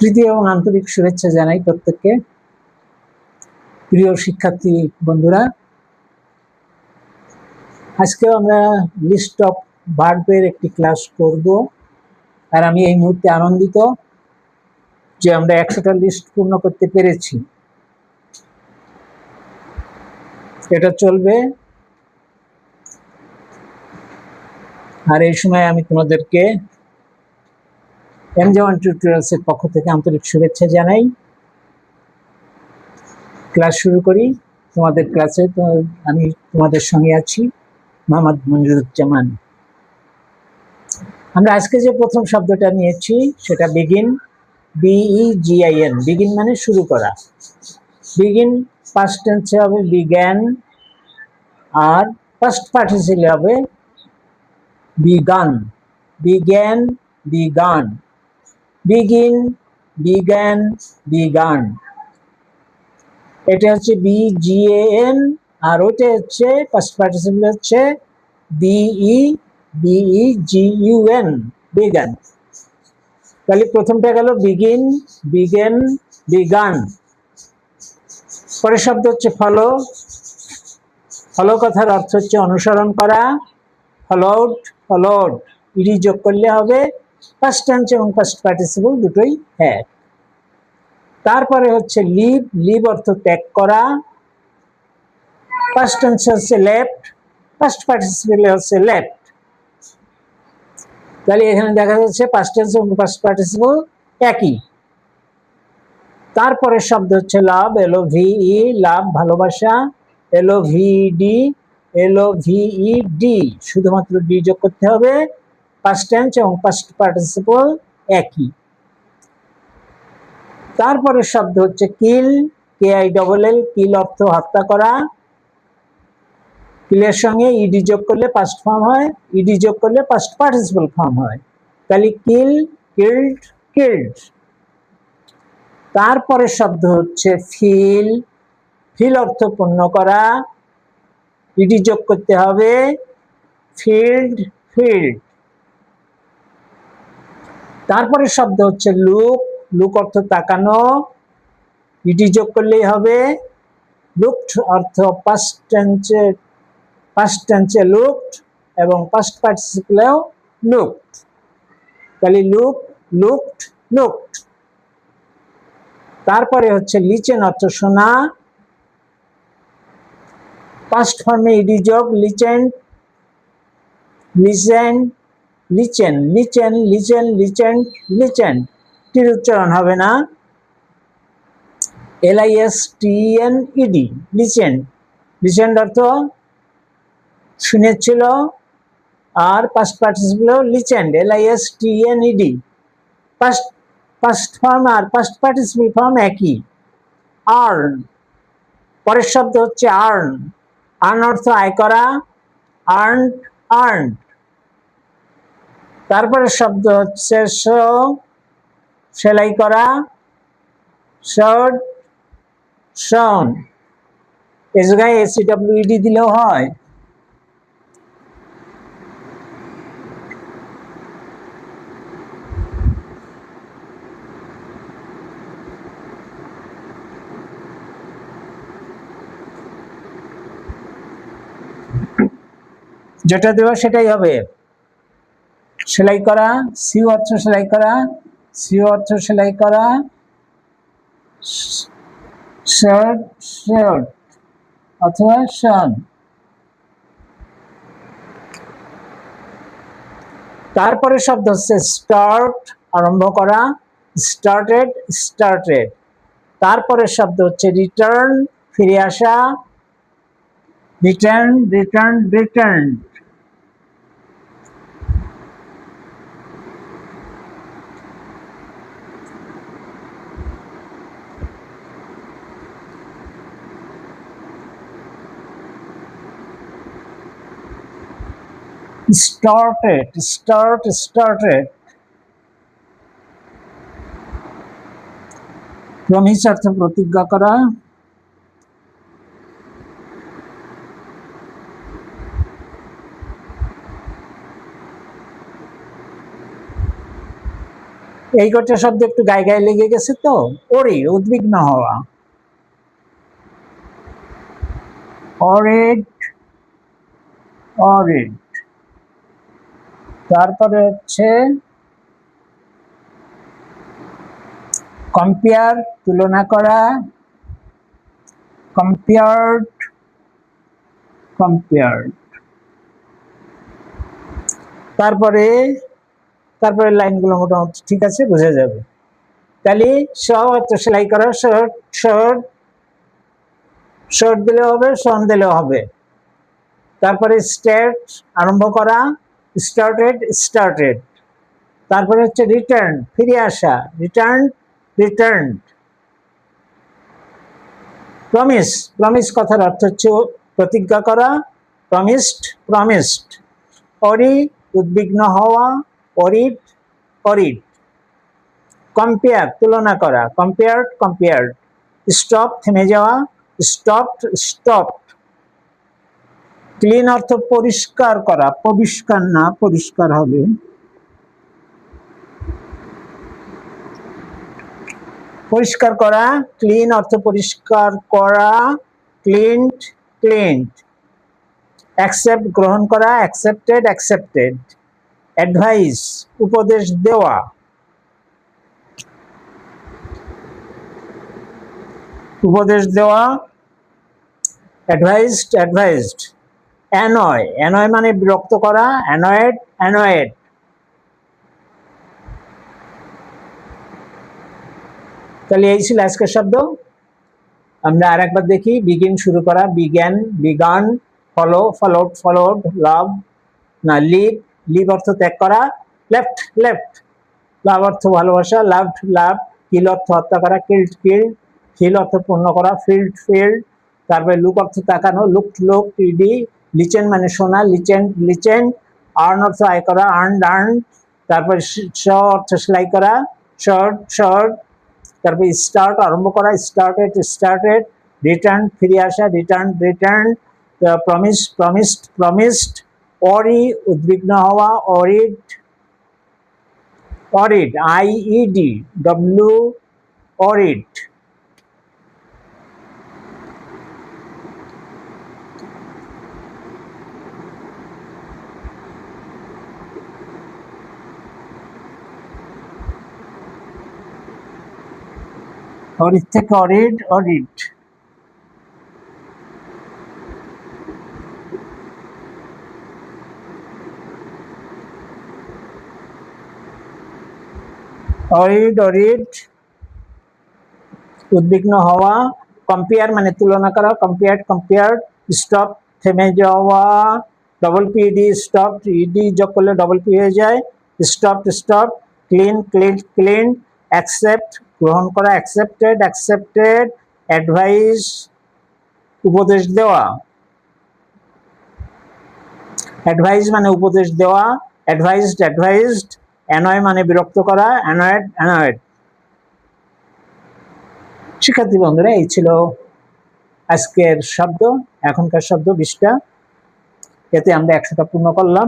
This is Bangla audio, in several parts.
প্রীতি এবং আন্তরিক শুভেচ্ছা জানাই প্রত্যেককে। প্রিয় শিক্ষার্থী বন্ধুরা, আজকে আমরা লিস্ট অফ ভার্বের একটি ক্লাস করব। আর আমি এই মুহূর্তে আনন্দিত যে আমরা 100টা লিস্ট পূর্ণ করতে পেরেছি। এটা চলবে, আর এই সময় আমি তোমাদেরকে এমজে1 টিউটোরিয়ালসের পক্ষ থেকে আন্তরিক শুভেচ্ছা জানাই। ক্লাস শুরু করি। তোমাদের ক্লাসে তো আমি তোমাদের সঙ্গে আছি, মোহাম্মদ মনিরুজ্জামান। আমরা আজকে যে প্রথম শব্দটা নিয়েছি সেটা বিগিন, BEGIN। বিগিন মানে শুরু করা। বিগিন পাস্ট টেন্সে হবে বিগ্যান, আর পাস্ট পার্টিসিপলে হবে began. Began, began, begin, began, began. এটা হচ্ছে BGAN, আর ওইটা হচ্ছে পাস্ট পার্টিসিপল হচ্ছে BEGUN, বিগান। তাহলে প্রথমটা গেল বিগিন, বিগেন, বিগান। পরের শব্দ হচ্ছে ফলো। ফলো কথার অর্থ হচ্ছে অনুসরণ করা। ফলোড, ফলোড, ইডি যোগ করলে হবে পাস্ট টেন্স এবং পাস্ট পার্টিসিপল দুটোই এক। তারপরে হচ্ছে লিভ, লিভ অর্থ ত্যাগ করা। পাস্ট টেন্স হচ্ছে লেফট, পাস্ট পার্টিসিপল হচ্ছে লেফট। তাহলে এখানে দেখা যাচ্ছে পাস্ট টেন্স এবং পাস্ট পার্টিসিপল একই। তারপরে শব্দ হচ্ছে লাভ, LOVE, লাভ ভালোবাসা। LOVED, LOVED, শুধুমাত্র ডি যোগ করতে হবে। পাস্ট টেন্স এবং পাস্ট পার্টিসিপল একই। তারপরে শব্দ হচ্ছে কিল, KILL, কিল অর্থ হত্যা করা। কিলের সঙ্গে ইডি যোগ করলে পাস্ট ফর্ম হয়, ইডি যোগ করলে পাস্ট পার্টিসিপল ফর্ম হয়। তাহলে কিল, কিল্ড, কিল্ড। তারপরে শব্দ হচ্ছে ফিল, ফিল অর্থ পূর্ণ করা। ইডি যোগ করতে হবে, ফিল্ড, ফিল্ড। তারপরে শব্দ হচ্ছে লুক, লুক অর্থ তাকানো। ইডি যোগ করলেই হবে লুকড অর্থ পাস্ট টেন্সে, পাস্ট টেন্সে লুকড এবং পাস্ট পার্টিসিপলেও লুকড। তাহলে লুক, লুকড, লুকড। তারপরে হচ্ছে লিচেন অর্থ শোনা। পাস্ট ফর্মে ইডি যোগ, listen, listen, listen, listen, listen, listen, listen. টির উচ্চারণ হবে না, LISTENED, লিচেন। লিচেন অর্থ শুনেছিল, আর past participle listened, LISTENED। Past form আর পাস্ট পার্টিসিপল ফর্ম একই। আর্ন, পরের শব্দ হচ্ছে আর্ন। আর্ন অর্থ আয় করা। Earned, earned. তারপরে শব্দ হচ্ছে শো, সেলাই করা। শোড, শোন। এ জায়গায় SEWED দিলেও হয়। যেটা দেওয়া সেটাই হবে। সেলাই করা, সিউ অর্থ সেলাই করা, সিউ অর্থ সেলাই করা। শার্ট, শার্ট অথবা শান। তারপরে শব্দ হচ্ছে স্টার্ট, আরম্ভ করা। Started, started. তারপরে শব্দ হচ্ছে রিটার্ন, ফিরে আসা। Return, return, return. started, started। Promise অর্থ প্রতিজ্ঞা করা। এই কটা শব্দ একটু গায়ে গায়ে লেগে গেছে তো। ওরি, উদ্বিগ্ন হওয়া। অরিড, অরিড। তারপরে হচ্ছে কম্পেয়ার, তুলনা করা, কম্পেয়ার্ড, কম্পেয়ার্ড। তারপরে তারপরে লাইনগুলো মোটামুটি ঠিক আছে, বোঝা যাবে। তাহলে সেলাই করা, শর্ট শর্ট, শর্ট দিলেও হবে, শন দিলেও হবে। তারপরে স্টার্ট, আরম্ভ করা, স্টার্টেড, স্টার্টেড। তারপরে হচ্ছে রিটার্ন, ফিরে আসা, রিটার্ন, রিটার্নড। প্রমিস, প্রমিস কথার অর্থ হচ্ছে প্রতিজ্ঞা করা, প্রমিসড, প্রমিসড। অরি, উদ্বিগ্ন হওয়া, অরিড, অরিড। কম্পেয়ার, তুলনা করা, কম্পেয়ার্ড, কম্পেয়ার্ড। স্টপ, থেমে যাওয়া, স্টপড, স্টপড। ক্লিন অর্থ পরিষ্কার করা, পরিষ্কার না, পরিষ্কার হবে। পরিষ্কার করা, ক্লিন অর্থ পরিষ্কার করা, ক্লিনড, ক্লিনড। অ্যাকসেপ্ট, গ্রহণ করা, অ্যাকসেপ্টেড, অ্যাকসেপ্টেড। অ্যাডভাইস, উপদেশ দেওয়া। উপদেশ দেওয়া, অ্যাডভাইসড, অ্যাডভাইসড। অ্যানয়, অ্যানয় মানে বিরক্ত করা, অ্যানয়েড, অ্যানয়েড। তাহলে এই ছিল আজকের শব্দ। আমরা আরেকবার দেখি। বিগিন, শুরু করা, বিজ্ঞান, began. Follow, followed, followed. Love না, লিভ, লিভ অর্থ ত্যাগ করা। Left, left. লাভ অর্থ ভালোবাসা, লাভড, লাভ। কিল অর্থ হত্যা করা, কিল্ড, কিল্ড। ফিল অর্থ পূর্ণ করা, ফিল্ড, ফিল্ড। তারপরে লুক অর্থ তাকানো, লুকড, লুক, ইডি। লিচেন মানে শোনা, লিচেন, লিচেন। আর্ন অর্থ আয় করা, আর্ন, আর্ন। তারপরে শ অর্থ সেলাই করা, শর্ট, শর্ট। তারপরে স্টার্ট, আরম্ভ করা, স্টার্টেড, স্টার্টেড। রিটার্ন, ফিরে আসা, return, return. Promise, promised, promised. Ori, উদ্বিগ্ন হওয়া, অরিড, অরিড, আইইডি, ডব্লিউ, অরিড। অরিড থেকে অরিড, অরিড। অরিড, অরিড, উদ্বিগ্ন হওয়া। কম্পেয়ার মানে তুলনা করা, কম্পেয়ার্ড, কম্পেয়ার্ড। স্টপ, থেমে যাওয়া, ডবল পিডি, স্টপ, ইডি যোগ করলে ডবল পি হয়ে যায়। Stop, stop. Clean, clean, clean. Accept, গ্রহণ করা, অ্যাকসেপ্টেড, অ্যাকসেপ্টেড। অ্যাডভাইস, উপদেশ দেওয়া। অ্যাডভাইস মানে উপদেশ দেওয়া, অ্যাডভাইসড, অ্যাডভাইসড। অ্যানয় মানে বিরক্ত করা, অ্যানয়েড, অ্যানয়েড। শিক্ষার্থী বন্ধুরা, এই ছিল আজকের শব্দ, এখনকার শব্দ 20টা। এতে আমরা 100টা পূর্ণ করলাম।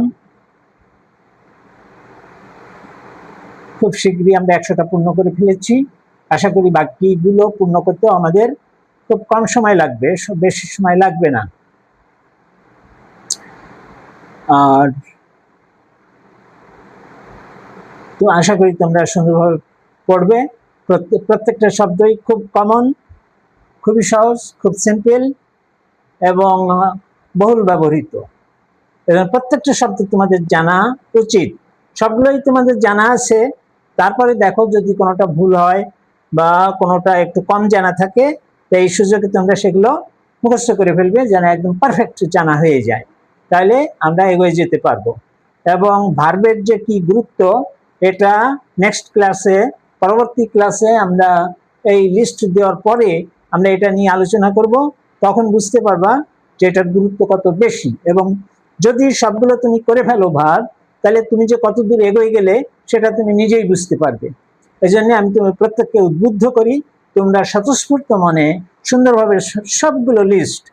খুব শীঘ্রই আমরা 100টা পূর্ণ করে ফেলেছি। আশা করি বাকিগুলো পূর্ণ করতে আমাদের খুব কম সময় লাগবে, বেশি সময় লাগবে না। আর তো আশা করি তোমরা সুন্দরভাবে পড়বে। প্রত্যেকটা শব্দই খুব কমন, খুবই সহজ, খুব সিম্পল এবং বহুল ব্যবহৃত। এবং প্রত্যেকটা শব্দ তোমাদের জানা উচিত। সবগুলোই তোমাদের জানা আছে, তারপরে দেখো যদি কোনোটা ভুল হয় বা কোনোটা একটু কম জানা থাকে, তো এই সুযোগে তোমরা সেগুলো মুখস্থ করে ফেলবে, যেন একদম পারফেক্ট জানা হয়ে যায়। তাহলে আমরা এগিয়ে যেতে পারবো। এবং ভার্বের যে কি গুরুত্ব, এটা নেক্সট ক্লাসে, পরবর্তী ক্লাসে আমরা এই লিস্ট দেওয়ার পরে আমরা এটা নিয়ে আলোচনা করব। তখন বুঝতে পারবা যে এটার গুরুত্ব কত বেশি। এবং যদি সবগুলো তুমি করে ফেলো ভার্ব, তাহলে তুমি যে কত দূর এগিয়ে গেলে সেটা তুমি নিজেই বুঝতে পারবে। এই জন্য আমি তোমার প্রত্যেককে উদ্বুদ্ধ করি, তোমরা স্বতঃস্ফূর্ত মনে সুন্দরভাবে সবগুলো লিস্ট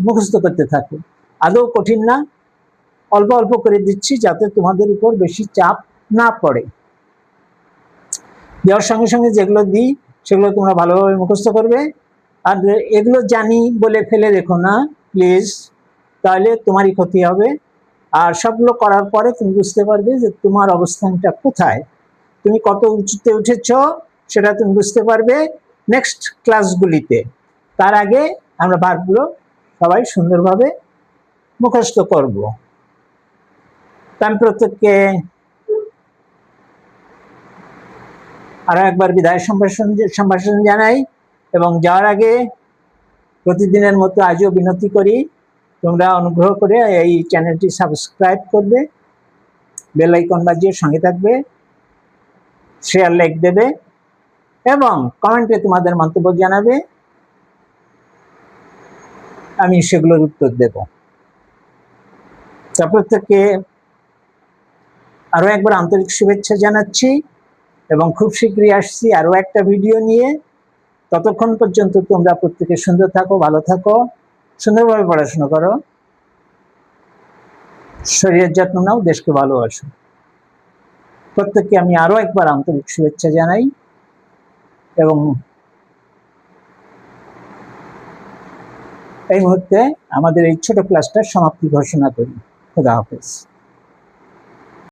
মুখস্থ করতে থাকো। আদৌ কঠিন না, অল্প অল্প করে দিচ্ছি যাতে তোমাদের উপর বেশি চাপ না পড়ে। দেওয়ার সঙ্গে সঙ্গে যেগুলো দিই সেগুলো তোমরা ভালোভাবে মুখস্থ করবে। আর এগুলো জানি বলে ফেলে রেখো না প্লিজ, তাহলে তোমারই ক্ষতি হবে। আর সবগুলো করার পরে তুমি বুঝতে পারবে যে তোমার অবস্থানটা কোথায়, তুমি কত উঁচুতে উঠেছ সেটা তুমি বুঝতে পারবে নেক্সট ক্লাসগুলিতে। তার আগে আমরা ভার্বগুলো সবাই সুন্দরভাবে মুখস্থ করব। আমি প্রত্যেককে আরো একবার বিদায় সম্ভাষণ জানাই, এবং যাওয়ার আগে প্রতিদিনের মতো আজও বিনতি করি, তোমরা অনুগ্রহ করে এই চ্যানেলটি সাবস্ক্রাইব করবে, বেল আইকন বাজিয়ে সঙ্গে থাকবে, শেয়ার লাইক দেবে এবং কমেন্টে তোমাদের মন্তব্য জানাবে, আমি সেগুলোর উত্তর দেব। তা প্রত্যেককে আরো একবার আন্তরিক শুভেচ্ছা জানাচ্ছি এবং খুব শীঘ্রই আসছি আরো একটা ভিডিও নিয়ে। ততক্ষণ পর্যন্ত তোমরা প্রত্যেকে সুন্দর থাকো, ভালো থাকো, সুন্দরভাবে পড়াশোনা করো, শরীরের যত্ন নাও, দেশকে ভালোবাসো। প্রত্যেককে আমি আরো একবার আন্তরিক শুভেচ্ছা জানাই এবং এই মুহূর্তে আমাদের এই ছোট ক্লাসটার সমাপ্তি ঘোষণা করি। খুদা হাফেজ।